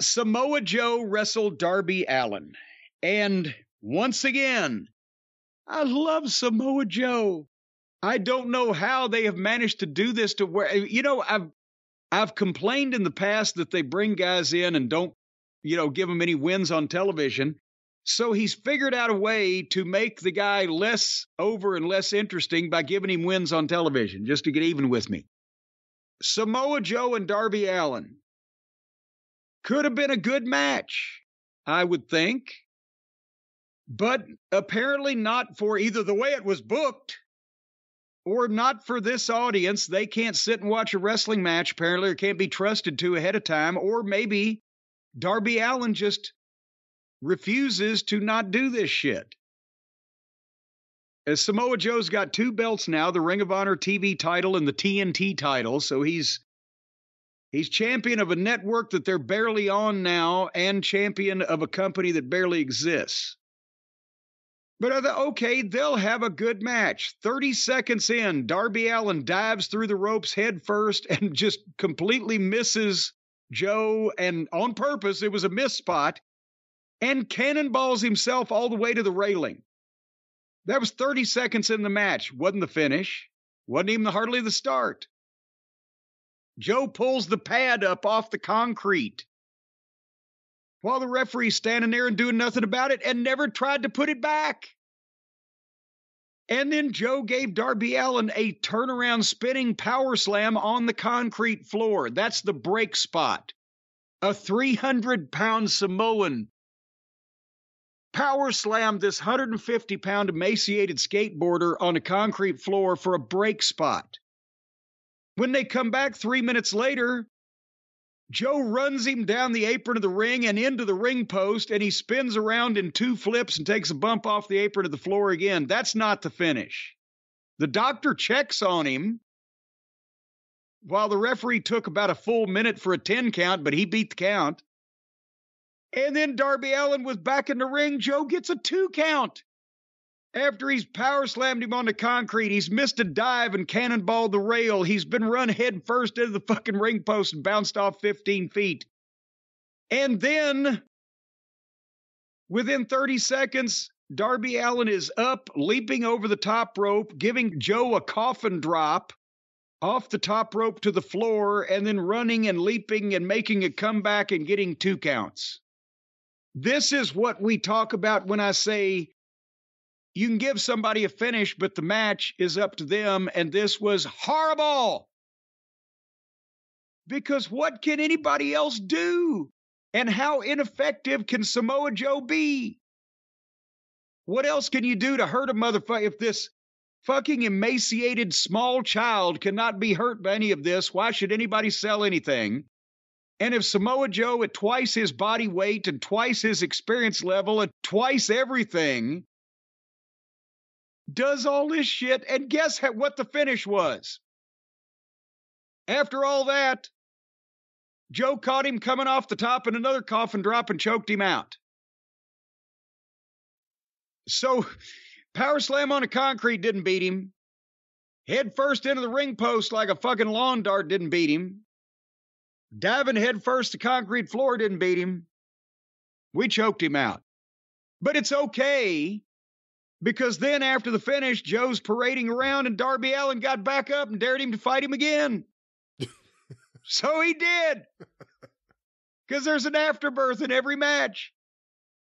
Samoa Joe wrestled Darby Allin. And once again, I love Samoa Joe. I don't know how they have managed to do this to where, I've complained in the past that they bring guys in and don't, give them any wins on television. So he's figured out a way to make the guy less over and less interesting by giving him wins on television, just to get even with me. Samoa Joe and Darby Allin could have been a good match, I would think. But apparently not for either the way it was booked or not for this audience. They can't sit and watch a wrestling match, apparently, or can't be trusted to ahead of time. Or maybe Darby Allin just refuses to not do this shit. As Samoa Joe's got 2 belts now, the Ring of Honor TV title and the TNT title. So he's champion of a network that they're barely on now and champion of a company that barely exists. But okay, they'll have a good match. 30 seconds in, Darby Allin dives through the ropes head first and just completely misses Joe. And on purpose, it was a miss spot. And cannonballs himself all the way to the railing. That was 30 seconds in the match. Wasn't the finish. Wasn't even hardly the start. Joe pulls the pad up off the concrete while the referee's standing there and doing nothing about it and never tried to put it back. And then Joe gave Darby Allin a turnaround spinning power slam on the concrete floor. That's the break spot. A 300-pound Samoan power slammed this 150-pound emaciated skateboarder on a concrete floor for a break spot. When they come back 3 minutes later, Joe runs him down the apron of the ring and into the ring post, and he spins around in 2 flips and takes a bump off the apron of the floor again. That's not the finish. The doctor checks on him while the referee took about a full minute for a 10 count, but he beat the count. And then Darby Allin was back in the ring. Joe gets a 2 count. After he's power slammed him on the concrete, he's missed a dive and cannonballed the rail. He's been run head first into the fucking ring post and bounced off 15 feet. And then, within 30 seconds, Darby Allin is up, leaping over the top rope, giving Joe a coffin drop off the top rope to the floor, and then running and leaping and making a comeback and getting 2 counts. This is what we talk about when I say you can give somebody a finish, but the match is up to them, and this was horrible. Because what can anybody else do? And how ineffective can Samoa Joe be? What else can you do to hurt a motherfucker? If this fucking emaciated small child cannot be hurt by any of this, why should anybody sell anything? And if Samoa Joe, at twice his body weight and twice his experience level and twice everything, does all this shit, and guess what the finish was? After all that, Joe caught him coming off the top in another coffin drop and choked him out. So, power slam on the concrete didn't beat him. Head first into the ring post like a fucking lawn dart didn't beat him. Diving head first to concrete floor didn't beat him. We choked him out. But it's okay, because then after the finish, Joe's parading around and Darby Allin got back up and dared him to fight him again. So he did. Because there's an afterbirth in every match.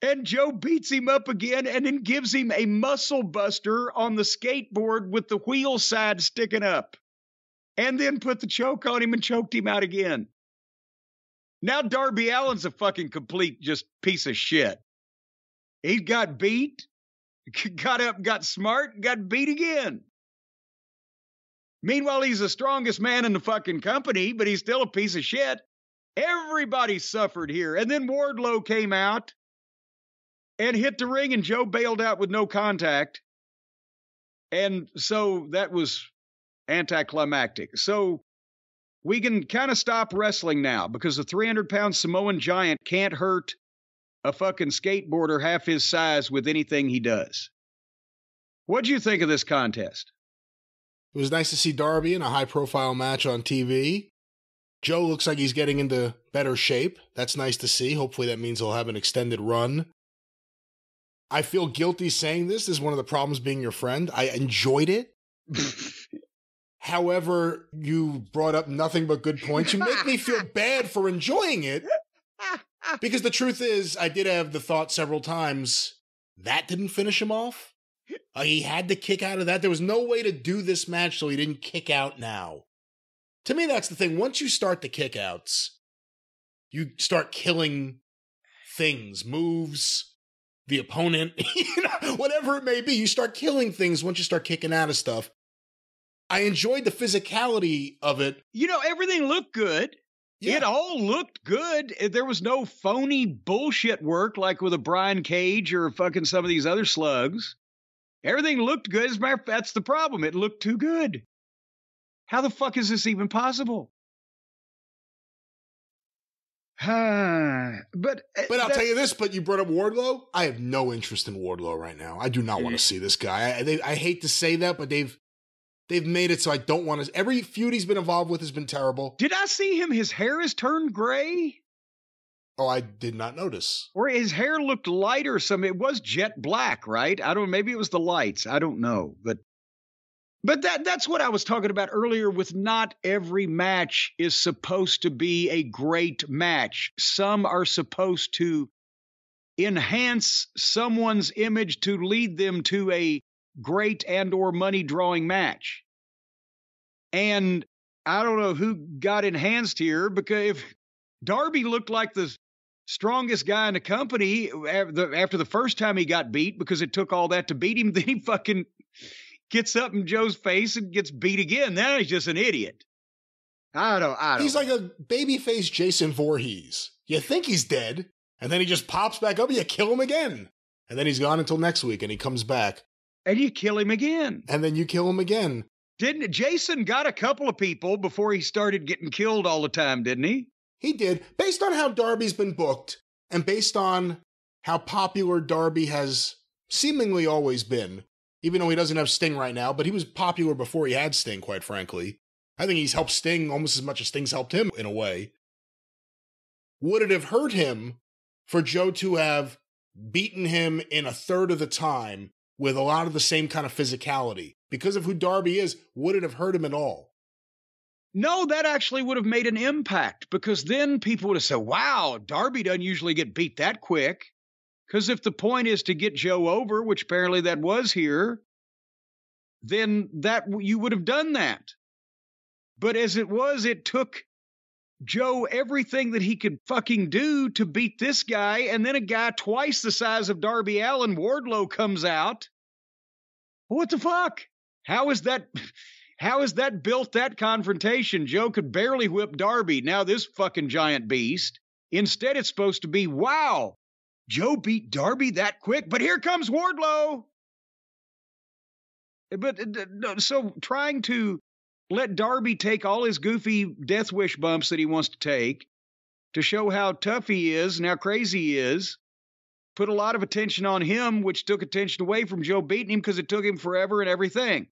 And Joe beats him up again and then gives him a muscle buster on the skateboard with the wheel side sticking up. And then put the choke on him and choked him out again. Now Darby Allin's a fucking complete just piece of shit. He got beat, got up, got smart, got beat again. Meanwhile, he's the strongest man in the fucking company, but he's still a piece of shit. Everybody suffered here. And then Wardlow came out and hit the ring, and Joe bailed out with no contact. And so that was anticlimactic. So we can kind of stop wrestling now, because a 300-pound Samoan giant can't hurt a fucking skateboarder half his size with anything he does. What'd you think of this contest? It was nice to see Darby in a high-profile match on TV. Joe looks like he's getting into better shape. That's nice to see. Hopefully that means he'll have an extended run. I feel guilty saying this. This is one of the problems being your friend. I enjoyed it. However, you brought up nothing but good points. You make me feel bad for enjoying it. Because the truth is, I did have the thought several times, that didn't finish him off. He had to kick out of that. There was no way to do this match so he didn't kick out now. To me, that's the thing. Once you start the kickouts, you start killing things, moves, the opponent, whatever it may be. You start killing things once you start kicking out of stuff. I enjoyed the physicality of it. Everything looked good. Yeah. It all looked good. There was no phony bullshit work like with a Brian Cage or fucking some of these other slugs. Everything looked good. As a matter of fact, that's the problem. It looked too good. How the fuck is this even possible? But I'll tell you this, but you brought up Wardlow. I have no interest in Wardlow right now. I do not want to see this guy. I hate to say that, but they've made it so I don't want to. Every feud he's been involved with has been terrible. Did I see him? His hair has turned gray? Oh, I did not notice. Or his hair looked lighter. It was jet black, right? Maybe it was the lights. I don't know. But that's what I was talking about earlier with not every match is supposed to be a great match. Some are supposed to enhance someone's image to lead them to a great and or money drawing match. And I don't know who got enhanced here, because if Darby looked like the strongest guy in the company after the first time he got beat, because it took all that to beat him, then he fucking gets up in Joe's face and gets beat again. Now he's just an idiot. I don't. He's like a babyface Jason Voorhees. You think he's dead, and then he just pops back up and you kill him again. And then he's gone until next week, and he comes back. And you kill him again. And then you kill him again. Didn't Jason got a couple of people before he started getting killed all the time, didn't he? He did. Based on how Darby's been booked, and based on how popular Darby has seemingly always been, even though he doesn't have Sting right now, but he was popular before he had Sting, quite frankly. I think he's helped Sting almost as much as Sting's helped him, in a way. Would it have hurt him for Joe to have beaten him in a third of the time with a lot of the same kind of physicality? Because of who Darby is, would it have hurt him at all? No, that actually would have made an impact, because then people would have said, wow, Darby doesn't usually get beat that quick. Because if the point is to get Joe over, which apparently that was here, then you would have done that. But as it was, it took Joe everything that he could fucking do to beat this guy, and then a guy twice the size of Darby Allin, Wardlow, comes out. What the fuck? How is that built, that confrontation? Joe could barely whip Darby. Now this fucking giant beast. Instead, it's supposed to be, wow, Joe beat Darby that quick, but here comes Wardlow. But so trying to let Darby take all his goofy death wish bumps that he wants to take to show how tough he is and how crazy he is, put a lot of attention on him, which took attention away from Joe beating him because it took him forever and everything.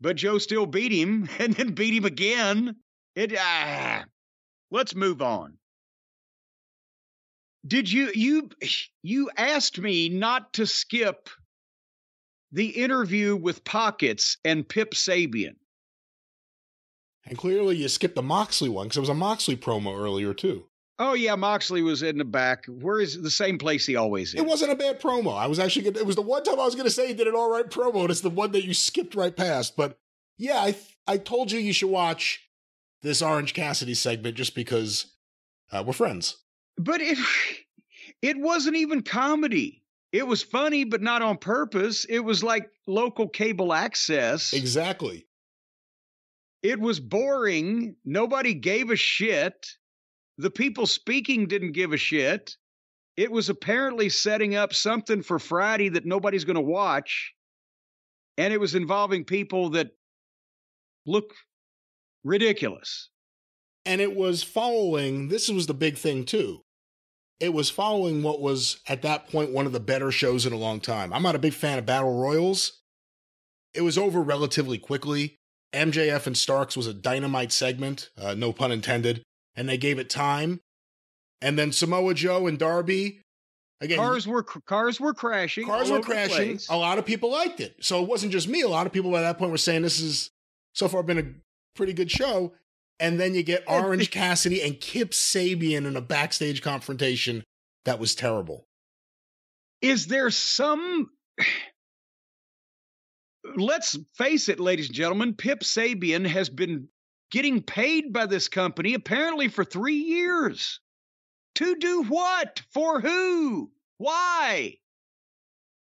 But Joe still beat him and then beat him again. Let's move on. Did you asked me not to skip the interview with Pockets and Pip Sabian. And clearly you skipped the Moxley one, because it was a Moxley promo earlier, too. Oh, yeah, Moxley was in the back. Where is the same place he always is? It wasn't a bad promo. It was the one time I was going to say he did an all right promo, and it's the one that you skipped right past. But, yeah, I told you should watch this Orange Cassidy segment just because we're friends. But it wasn't even comedy. It was funny, but not on purpose. It was like local cable access. Exactly. It was boring. Nobody gave a shit. The people speaking didn't give a shit. It was apparently setting up something for Friday that nobody's going to watch. And it was involving people that look ridiculous. And it was following, this was the big thing too. It was following what was, at that point, one of the better shows in a long time. I'm not a big fan of Battle Royals. It was over relatively quickly. MJF and Starks was a Dynamite segment, no pun intended, and they gave it time. And then Samoa Joe and Darby, again, cars were crashing. Cars were crashing. A lot of people liked it. So it wasn't just me. A lot of people by that point were saying this has so far been a pretty good show. And then you get Orange Cassidy and Kip Sabian in a backstage confrontation that was terrible. Is there some... Let's face it, ladies and gentlemen, Pip Sabian has been getting paid by this company apparently for 3 years. To do what? For who? Why?